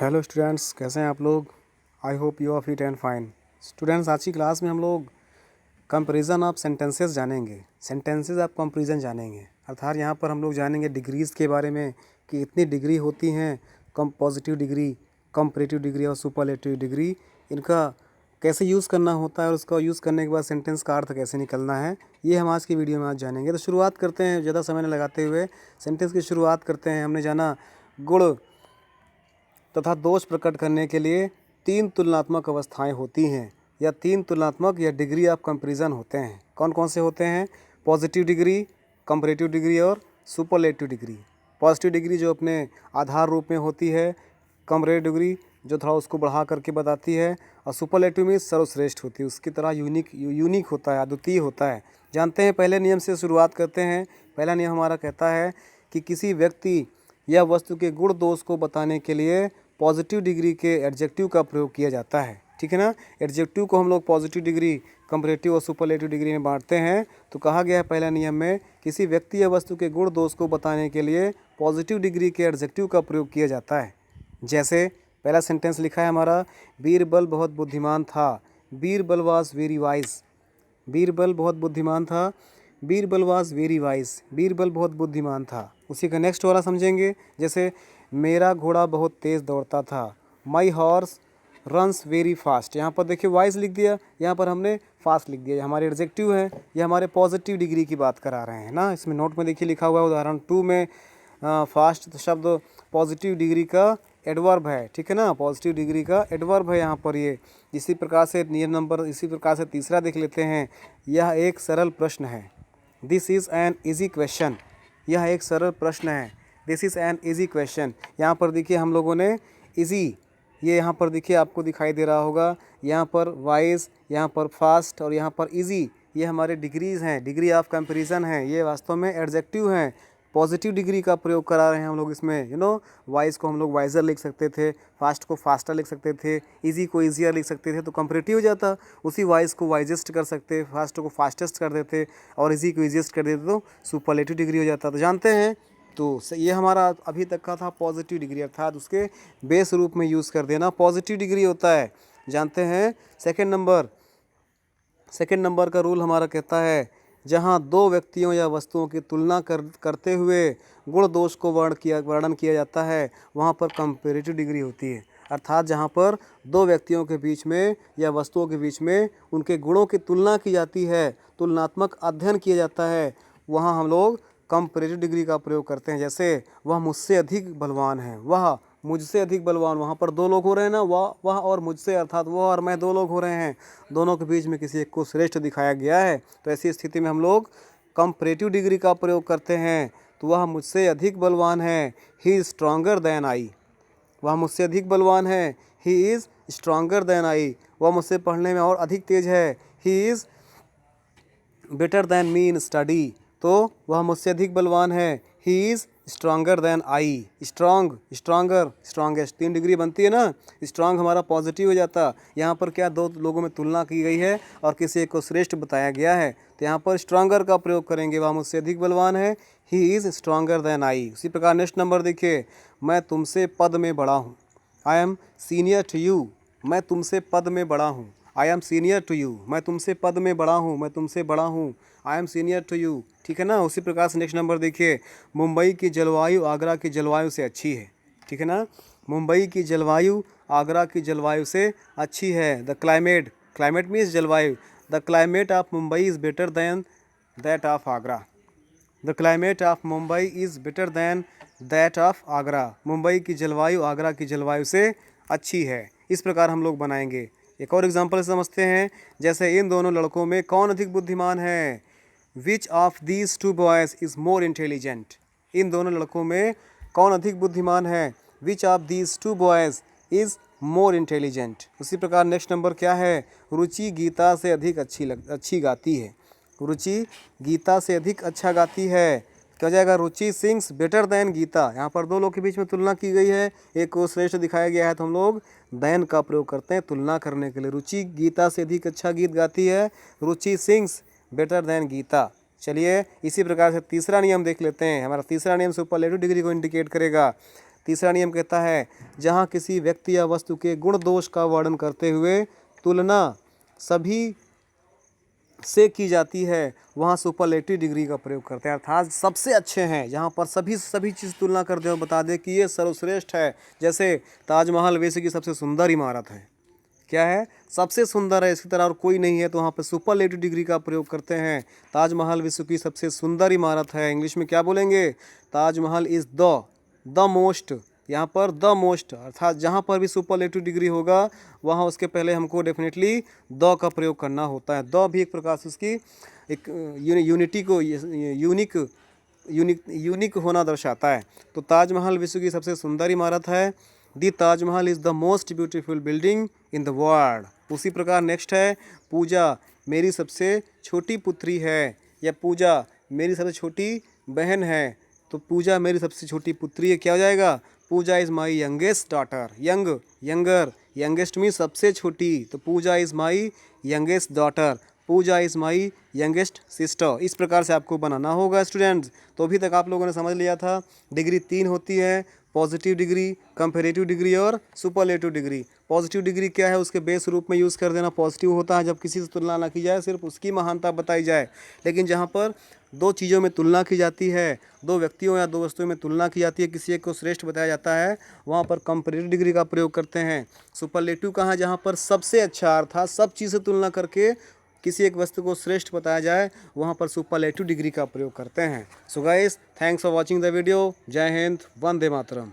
Hello students, कैसे हैं आप लोग। I hope you are fit and fine. Students, आज की क्लास में हम लोग कंपैरिजन ऑफ सेंटेंसेस जानेंगे। सेंटेंसेस ऑफ कंपैरिजन जानेंगे, अर्थात यहाँ पर हम लोग जानेंगे डिग्रीज़ के बारे में कि इतनी डिग्री होती हैं, कम पॉजिटिव डिग्री, कंपैरेटिव डिग्री और सुपरलेटिव डिग्री। इनका कैसे यूज़ करना होता है और उसका यूज़ करने के बाद सेंटेंस का अर्थ कैसे निकलना है, ये हम आज की वीडियो में आज जानेंगे। तो शुरुआत करते हैं ज़्यादा समय न लगाते हुए, सेंटेंस की शुरुआत करते हैं। हमने जाना गुण तथा दोष प्रकट करने के लिए तीन तुलनात्मक अवस्थाएं होती हैं, या तीन तुलनात्मक या डिग्री ऑफ कंपैरिजन होते हैं। कौन कौन से होते हैं? पॉजिटिव डिग्री, कंपैरेटिव डिग्री और सुपरलेटिव डिग्री। पॉजिटिव डिग्री जो अपने आधार रूप में होती है, कंपैरेटिव डिग्री जो थोड़ा उसको बढ़ा करके बताती है, और सुपरलेटिव में सर्वश्रेष्ठ होती है, उसकी तरह यूनिक होता है, अद्वितीय होता है। जानते हैं, पहले नियम से शुरुआत करते हैं। पहला नियम हमारा कहता है कि किसी व्यक्ति या वस्तु के गुण दोष को बताने के लिए पॉजिटिव डिग्री के एडजेक्टिव का प्रयोग किया जाता है। ठीक है ना। एडजेक्टिव को हम लोग पॉजिटिव डिग्री, कंपैरेटिव और सुपरलेटिव डिग्री में बांटते हैं। तो कहा गया है पहला नियम में, किसी व्यक्ति या वस्तु के गुण दोष को बताने के लिए पॉजिटिव डिग्री के एडजेक्टिव का प्रयोग किया जाता है। जैसे पहला सेंटेंस लिखा है हमारा, बीरबल बहुत बुद्धिमान था। Birbal was very wise. Birbal बहुत बुद्धिमान था। Birbal was very wise. Birbal बहुत बुद्धिमान था। उसी का नेक्स्ट वाला समझेंगे। जैसे मेरा घोड़ा बहुत तेज़ दौड़ता था। माई हॉर्स रन्स वेरी फास्ट। यहाँ पर देखिए वाइज लिख दिया, यहाँ पर हमने फास्ट लिख दिया। ये हमारे एडजेक्टिव है, ये हमारे पॉजिटिव डिग्री की बात करा रहे हैं ना। इसमें नोट में देखिए लिखा हुआ है उदाहरण 2 में, फास्ट शब्द पॉजिटिव डिग्री का एडवर्ब है। ठीक है ना, पॉजिटिव डिग्री का एडवर्ब है यहाँ पर ये। इसी प्रकार से नियम नंबर, इसी प्रकार से तीसरा देख लेते हैं। यह एक सरल प्रश्न है। This is an easy question. यह एक सरल प्रश्न है। This is an easy question. यहाँ पर देखिए हम लोगों ने ईजी, ये यहाँ पर देखिए आपको दिखाई दे रहा होगा, यहाँ पर वाइज, यहाँ पर फास्ट और यहाँ पर ईजी, ये हमारे डिग्रीज़ हैं, डिग्री ऑफ कंपैरिजन हैं। ये वास्तव में एडजेक्टिव हैं। पॉजिटिव डिग्री का प्रयोग करा रहे हैं हम लोग इसमें। वाइज को हम लोग वाइजर लिख सकते थे, फास्ट को फास्टर लिख सकते थे, इजी को ईजियर लिख सकते थे तो कंपैरेटिव हो जाता। उसी वाइज को वाइजेस्ट कर सकते, फास्ट को फास्टेस्ट कर देते और इजी को ईजिएस्ट कर देते तो सुपरलेटिव डिग्री हो जाता। तो जानते हैं, तो ये हमारा अभी तक का था पॉजिटिव डिग्री, अर्थात उसके बेस रूप में यूज़ कर देना पॉजिटिव डिग्री होता है। जानते हैं सेकेंड नंबर का रूल हमारा कहता है, जहाँ दो व्यक्तियों या वस्तुओं की तुलना करते हुए गुण दोष को वर्णन किया जाता है, वहाँ पर कंपैरेटिव डिग्री होती है। अर्थात जहाँ पर दो व्यक्तियों के बीच में या वस्तुओं के बीच में उनके गुणों की तुलना की जाती है, तुलनात्मक अध्ययन किया जाता है, वहाँ हम लोग कंपैरेटिव डिग्री का प्रयोग करते हैं। जैसे वह मुझसे अधिक बलवान है, वह मुझसे अधिक बलवान, वहाँ पर दो लोग हो रहे हैं ना, वह और मुझसे, अर्थात वह और मैं दो लोग हो रहे हैं, दोनों के बीच में किसी एक को श्रेष्ठ दिखाया गया है। तो ऐसी स्थिति में हम लोग कंपैरेटिव डिग्री का प्रयोग करते हैं। तो वह मुझसे अधिक बलवान है, he is stronger than I. वह मुझसे अधिक बलवान है, he is stronger than I. वह मुझसे पढ़ने में और अधिक तेज है, he is better than me in study. तो वह मुझसे अधिक बलवान है, he is stronger than I. Strong, stronger, strongest, 3 degree बनती है ना। स्ट्रॉन्ग हमारा पॉजिटिव हो जाता। यहाँ पर क्या, दो लोगों में तुलना की गई है और किसी एक को श्रेष्ठ बताया गया है, तो यहाँ पर स्ट्रॉन्गर का प्रयोग करेंगे। वह मुझसे अधिक बलवान है, he is stronger than I. उसी प्रकार नेक्स्ट नंबर देखिए, मैं तुमसे पद में बड़ा हूँ। I am senior to you. मैं तुमसे पद में बड़ा हूँ। I am senior to you. मैं तुमसे पद में बड़ा हूँ, मैं तुमसे बड़ा हूँ। I am senior to you. ठीक है ना। उसी प्रकार से नेक्स्ट नंबर देखिए, मुंबई की जलवायु आगरा की जलवायु से अच्छी है। ठीक है ना। मुंबई की जलवायु आगरा की जलवायु से अच्छी है। द क्लाइमेट, क्लाइमेट मीन्स जलवायु, the climate of Mumbai is better than that of Agra. The climate of Mumbai is better than that of Agra. Mumbai की जलवायु आगरा की जलवायु से अच्छी है। इस प्रकार हम लोग बनाएंगे। एक और एग्जांपल समझते हैं। जैसे इन दोनों लड़कों में कौन अधिक बुद्धिमान है? Which of these two boys is more intelligent. इन दोनों लड़कों में कौन अधिक बुद्धिमान है? Which of these two boys is more intelligent. उसी प्रकार नेक्स्ट नंबर क्या है? रुचि गीता से अधिक अच्छी गाती है। रुचि गीता से अधिक अच्छा गाती है। क्या हो जाएगा? रुचि सिंग्स बेटर दैन गीता। यहाँ पर दो लोग के बीच में तुलना की गई है, एक को श्रेष्ठ दिखाया गया है, तो हम लोग दैन का प्रयोग करते हैं तुलना करने के लिए। रुचि गीता से अधिक अच्छा गीत गाती है। रुचि सिंग्स बेटर दैन गीता। चलिए इसी प्रकार से तीसरा नियम देख लेते हैं। हमारा तीसरा नियम सुपरलेटिव डिग्री को इंडिकेट करेगा। तीसरा नियम कहता है जहाँ किसी व्यक्ति या वस्तु के गुण दोष का वर्णन करते हुए तुलना सभी से की जाती है वहाँ सुपरलेटिव डिग्री का प्रयोग करते हैं। अर्थात सबसे अच्छे हैं, जहाँ पर सभी चीज़ तुलना कर दे और बता दे कि ये सर्वश्रेष्ठ है। जैसे ताजमहल विश्व की सबसे सुंदर इमारत है, क्या है, सबसे सुंदर है, इसकी तरह और कोई नहीं है, तो वहाँ पर सुपरलेटिव डिग्री का प्रयोग करते हैं। ताजमहल विश्व की सबसे सुंदर इमारत है, इंग्लिश में क्या बोलेंगे, ताजमहल इज़ द मोस्ट, यहाँ पर द मोस्ट, अर्थात जहाँ पर भी सुपरलेटिव डिग्री होगा वहाँ उसके पहले हमको डेफिनेटली द का प्रयोग करना होता है। द भी एक प्रकार से उसकी एक यूनिटी को यूनिक होना दर्शाता है। तो ताजमहल विश्व की सबसे सुंदर इमारत है। The Taj Mahal is the most beautiful building in the world. उसी प्रकार नेक्स्ट है पूजा मेरी सबसे छोटी पुत्री है, या पूजा मेरी सबसे छोटी बहन है। तो पूजा मेरी सबसे छोटी पुत्री है, क्या हो जाएगा, Pooja is my youngest daughter. Younger, youngest mean सबसे छोटी, तो Pooja is my youngest daughter, Pooja is my youngest sister. इस प्रकार से आपको बनाना होगा स्टूडेंट्स। तो अभी तक आप लोगों ने समझ लिया था डिग्री 3 होती है, पॉजिटिव डिग्री, कंपैरेटिव डिग्री और सुपरलेटिव डिग्री। पॉजिटिव डिग्री क्या है, उसके बेस रूप में यूज़ कर देना पॉजिटिव होता है जब किसी से तुलना ना की जाए, सिर्फ उसकी महानता बताई जाए। लेकिन जहाँ पर दो चीज़ों में तुलना की जाती है, दो व्यक्तियों या दो वस्तुओं में तुलना की जाती है, किसी एक को श्रेष्ठ बताया जाता है, वहाँ पर कंपैरेटिव डिग्री का प्रयोग करते हैं। सुपरलेटिव कहाँ, जहाँ पर सबसे अच्छा अर्थात सब चीज़ से तुलना करके किसी एक वस्तु को श्रेष्ठ बताया जाए, वहाँ पर सुपरलेटिव डिग्री का प्रयोग करते हैं। So guys, thanks for watching the video. जय हिंद, वंदे मातरम।